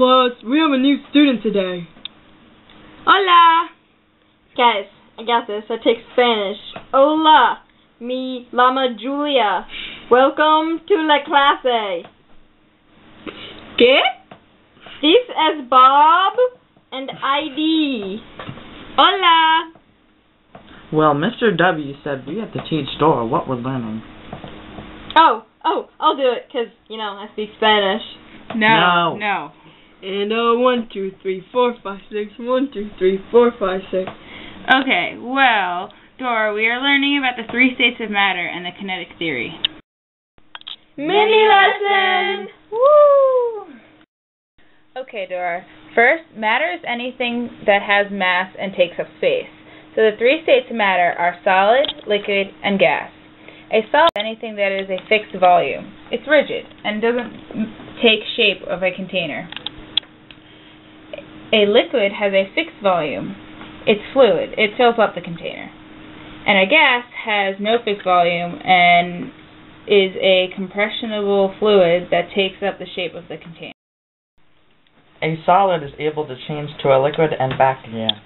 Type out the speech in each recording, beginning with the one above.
Plus, we have a new student today. Hola! Guys, I got this. I take Spanish. Hola, mi llama Julia. Welcome to la clase. ¿Qué? This is Bob and ID. Hola! Well, Mr. W said we have to teach Dora what we're learning. Oh, I'll do it, 'cause, I speak Spanish. No. And 1, 2, 3, 4, 5, 6. 1, 2, 3, 4, 5, 6. Okay, well, Dora, we are learning about the 3 states of matter and the kinetic theory. Mini lesson! Woo! Okay, Dora. First, matter is anything that has mass and takes up space. So the 3 states of matter are solid, liquid, and gas. A solid is anything that is a fixed volume. It's rigid and doesn't take shape of a container. A liquid has a fixed volume. It's fluid. It fills up the container. And a gas has no fixed volume and is a compressible fluid that takes up the shape of the container. A solid is able to change to a liquid and back again.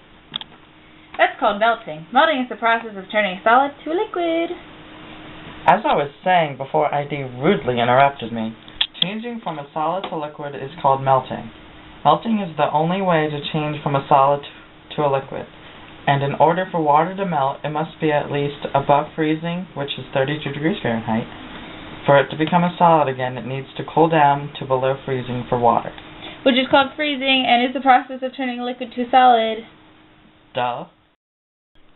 That's called melting. Melting is the process of turning a solid to a liquid. As I was saying before ID rudely interrupted me, changing from a solid to liquid is called melting. Melting is the only way to change from a solid to a liquid. And in order for water to melt, it must be at least above freezing, which is 32 degrees Fahrenheit. For it to become a solid again, it needs to cool down to below freezing for water. Which is called freezing and is the process of turning a liquid to a solid. Duh.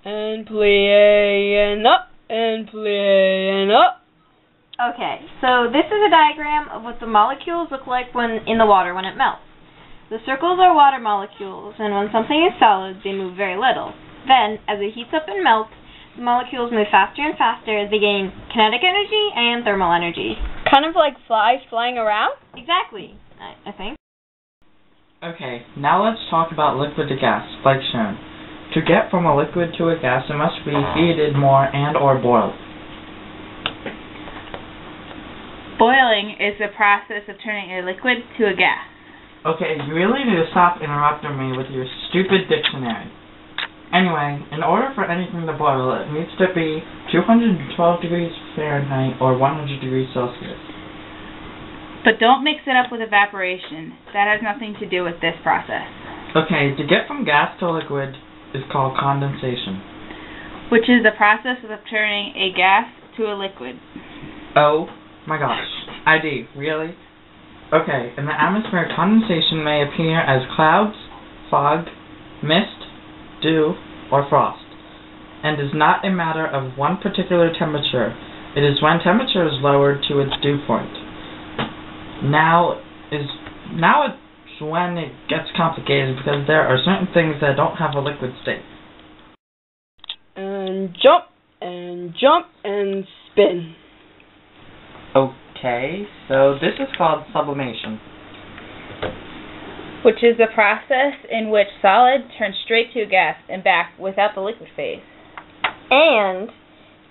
And playing up, and playing up. Okay, so this is a diagram of what the molecules look like in the water when it melts. The circles are water molecules, and when something is solid, they move very little. Then, as it heats up and melts, the molecules move faster and faster as they gain kinetic energy and thermal energy. Kind of like flies flying around? Exactly, I think. Okay, now let's talk about liquid to gas, like shown. To get from a liquid to a gas, it must be heated more and or boiled. Boiling is the process of turning a liquid to a gas. Okay, you really need to stop interrupting me with your stupid dictionary. Anyway, in order for anything to boil, it needs to be 212 degrees Fahrenheit or 100 degrees Celsius. But don't mix it up with evaporation. That has nothing to do with this process. Okay, to get from gas to liquid is called condensation. Which is the process of turning a gas to a liquid. Oh my gosh. ID, really? Okay, in the atmosphere, condensation may appear as clouds, fog, mist, dew, or frost, and is not a matter of one particular temperature. It is when temperature is lowered to its dew point. Now it's when it gets complicated because there are certain things that don't have a liquid state. And jump, and jump, and spin. Okay, so this is called sublimation. Which is the process in which solid turns straight to a gas and back without the liquid phase. And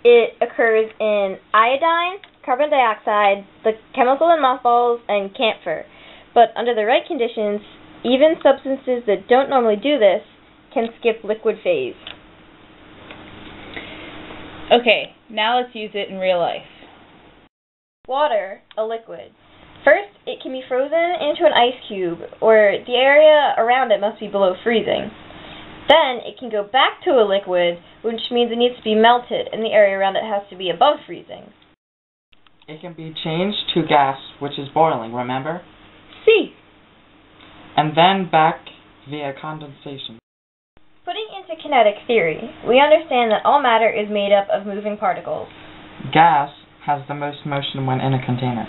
it occurs in iodine, carbon dioxide, the chemical in mothballs, and camphor. But under the right conditions, even substances that don't normally do this can skip liquid phase. Okay, now let's use it in real life. Water, a liquid. First, it can be frozen into an ice cube, or the area around it must be below freezing. Then, it can go back to a liquid, which means it needs to be melted, and the area around it has to be above freezing. It can be changed to gas, which is boiling, remember? See. And then back via condensation. Putting into kinetic theory, we understand that all matter is made up of moving particles. Gas has the most motion when in a container.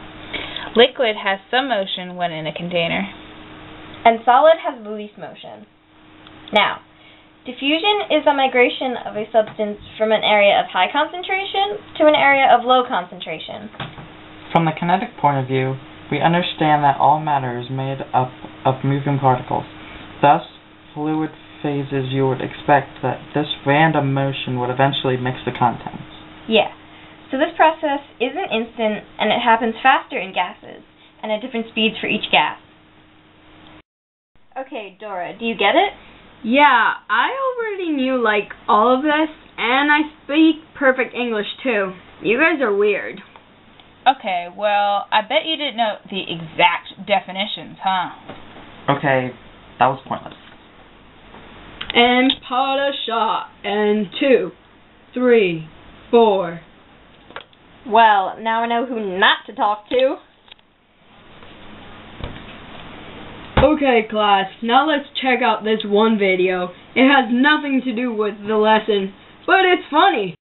Liquid has some motion when in a container. And solid has the least motion. Now, diffusion is the migration of a substance from an area of high concentration to an area of low concentration. From the kinetic point of view, we understand that all matter is made up of moving particles. Thus, fluid phases, you would expect that this random motion would eventually mix the contents. Yeah. So this process isn't instant, and it happens faster in gases, and at different speeds for each gas. Okay, Dora, do you get it? Yeah, I already knew, like, all of this, and I speak perfect English, too. You guys are weird. Okay, well, I bet you didn't know the exact definitions, huh? Okay, that was pointless. And Parra shot, and 2, 3, 4. Well, now I know who not to talk to. Okay, class, now let's check out this one video. It has nothing to do with the lesson, but it's funny.